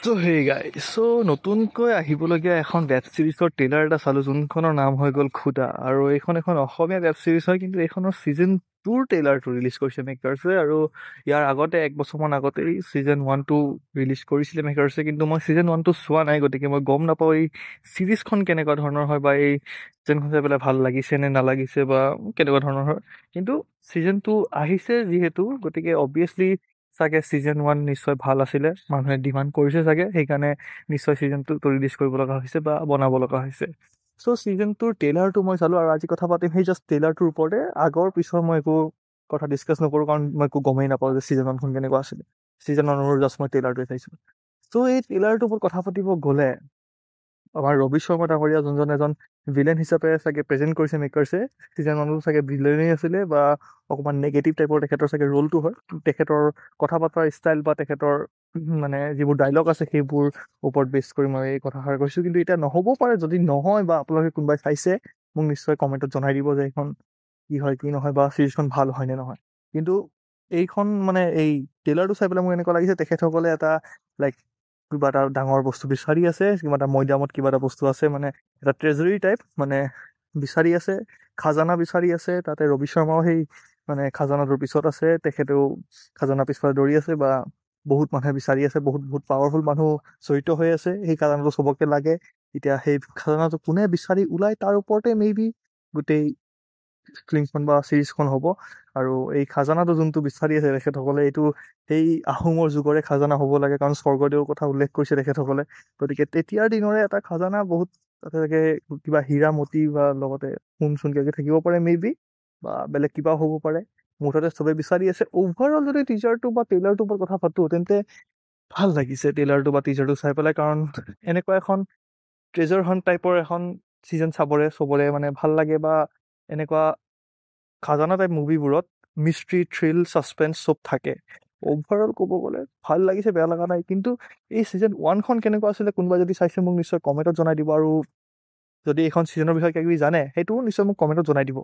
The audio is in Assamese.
চ' হেই গাইজ, নতুনকৈ আহিবলগীয়া এখন ৱেব ছিৰিজৰ ট্ৰেইলাৰ এটা চালোঁ, যোনখনৰ নাম হৈ গ'ল খুদা। আৰু এইখন এখন অসমীয়া ৱেব ছিৰিজ হয়, কিন্তু এইখনৰ ছিজন 2ৰ ট্ৰেইলাৰটো ৰিলিজ কৰিছে মেকাৰ্ছে। আৰু ইয়াৰ আগতে 1 বছৰমান আগতেই ছিজন 1-2 ৰিলিজ কৰিছিলে মেকাৰ্ছে, কিন্তু মই ছিজন 1-2 চোৱা নাই, গতিকে মই গম নাপাওঁ এই ছিৰিজখন কেনেকুৱা ধৰণৰ হয়, বা এই ছিজনখন চাই পেলাই ভাল লাগিছে নে নালাগিছে, বা কেনেকুৱা ধৰণৰ হয়। কিন্তু ছিজন 2 আহিছে যিহেতু, গতিকে অবভিয়াছলি চাগে ছিজন 1 নিশ্চয় ভাল আছিলে, মানুহে ডিমাণ্ড কৰিছে চাগে, সেইকাৰণে নিশ্চয় ছিজন 2 ৰিলিজ কৰিব লগা হৈছে বা বনাব লগা হৈছে। চ' ছিজন 2ৰ ট্ৰেইলাৰটো মই চালোঁ, আৰু আজি কথা পাতিম সেই জাষ্ট ট্ৰেইলাৰটোৰ ওপৰতে। আগৰ পিছৰ মই একো কথা ডিছকাছ নকৰোঁ, কাৰণ মই একো গমেই নাপাওঁ যে ছিজন 1খন কেনেকুৱা আছিলে। ছিজন 1ৰ জাষ্ট মই ট্ৰেইলাৰটোৱে চাইছোঁ। চ' এই ট্ৰেইলাৰটোৰ ওপৰত কথা পাতিব গ'লে, আমাৰ ৰবি শৰ্মা ডাঙৰীয়া যোনজন এজন ভিলেন হিচাপে চাগে প্ৰেজেণ্ট কৰিছে মেকাৰ্ছে, ছিজন 1টো চাগে ভিলেনেই আছিলে, বা অকণমান নেগেটিভ টাইপৰ তেখেতৰ চাগে ৰোলটো হয়। তেখেতৰ কথা পতাৰ ষ্টাইল বা তেখেতৰ মানে যিবোৰ ডায়লগ আছে সেইবোৰ ওপৰত বেছ কৰি মই এই কথাষাৰ কৈছোঁ। কিন্তু এতিয়া নহ'ব পাৰে, যদি নহয় বা আপোনালোকে কোনোবাই চাইছে, মোক নিশ্চয় কমেণ্টত জনাই দিব যে এইখন কি হয় কি নহয়, বা ছিৰিজখন ভাল হয় নে নহয়। কিন্তু এইখন মানে এই ট্ৰেইলাৰটো চাই পেলাই মোৰ এনেকুৱা লাগিছে তেখেতসকলে এটা লাইক কিবা এটা ডাঙৰ বস্তু বিচাৰি আছে, কিবা এটা মৈদামত কিবা এটা বস্তু আছে, মানে এটা ট্ৰেজেৰী টাইপ, মানে বিচাৰি আছে, খাজানা বিচাৰি আছে। তাতে ৰবি শৰ্মাও সেই মানে খাজানাটোৰ পিছত আছে, তেখেতেও খাজানা পিছফালে দৌৰি আছে, বা বহুত মানুহে বিচাৰি আছে, বহুত বহুত পাৱাৰফুল মানুহ জড়িত হৈ আছে। সেই খাজানাটো চবকে লাগে। এতিয়া সেই খাজানাটো কোনে বিচাৰি ওলাই, তাৰ ওপৰতে মে বি গোটেই ফিল্মখন বা ছিৰিজখন হ'ব। আৰু এই খাজানাটো যোনটো বিচাৰি আছে তেখেতসকলে, এইটো সেই আহোমৰ যুগৰে খাজানা হ'ব লাগে, কাৰণ স্বৰ্গদেউৰ কথা উল্লেখ কৰিছে তেখেতসকলে। গতিকে তেতিয়াৰ দিনৰে এটা খাজানা, বহুত তাতে চাগে কিবা হীৰা মতি বা লগতে সোণ চোন কিবা থাকিব পাৰে মে বি, বা বেলেগ কিবাও হ'ব পাৰে। মুঠতে চবে বিচাৰি আছে। অভাৰঅল যদি টিজাৰটো বা ট্ৰেইলাৰটোৰ ওপৰত কথা পাতোঁ, তেন্তে ভাল লাগিছে ট্ৰেইলাৰটো বা টিজাৰটো চাই পেলাই, কাৰণ এনেকুৱা এখন ট্ৰেজাৰ হাণ্ট টাইপৰ এখন ছিজন চবৰে মানে ভাল লাগে, বা এনেকুৱা খাজানা টাইপ মুভিবোৰত মিষ্ট্ৰি, থ্ৰিল, ছাছপেন্স চব থাকে। অভাৰঅল ক'ব গ'লে ভাল লাগিছে, বেয়া লগা নাই। কিন্তু এই ছিজন 1খন কেনেকুৱা আছিলে, কোনোবা যদি চাইছে মোক নিশ্চয় কমেণ্টত জনাই দিব। আৰু যদি এইখন ছিজনৰ বিষয়ে কিবা কিবি জানে, সেইটোও নিশ্চয় মোক কমেণ্টত জনাই দিব।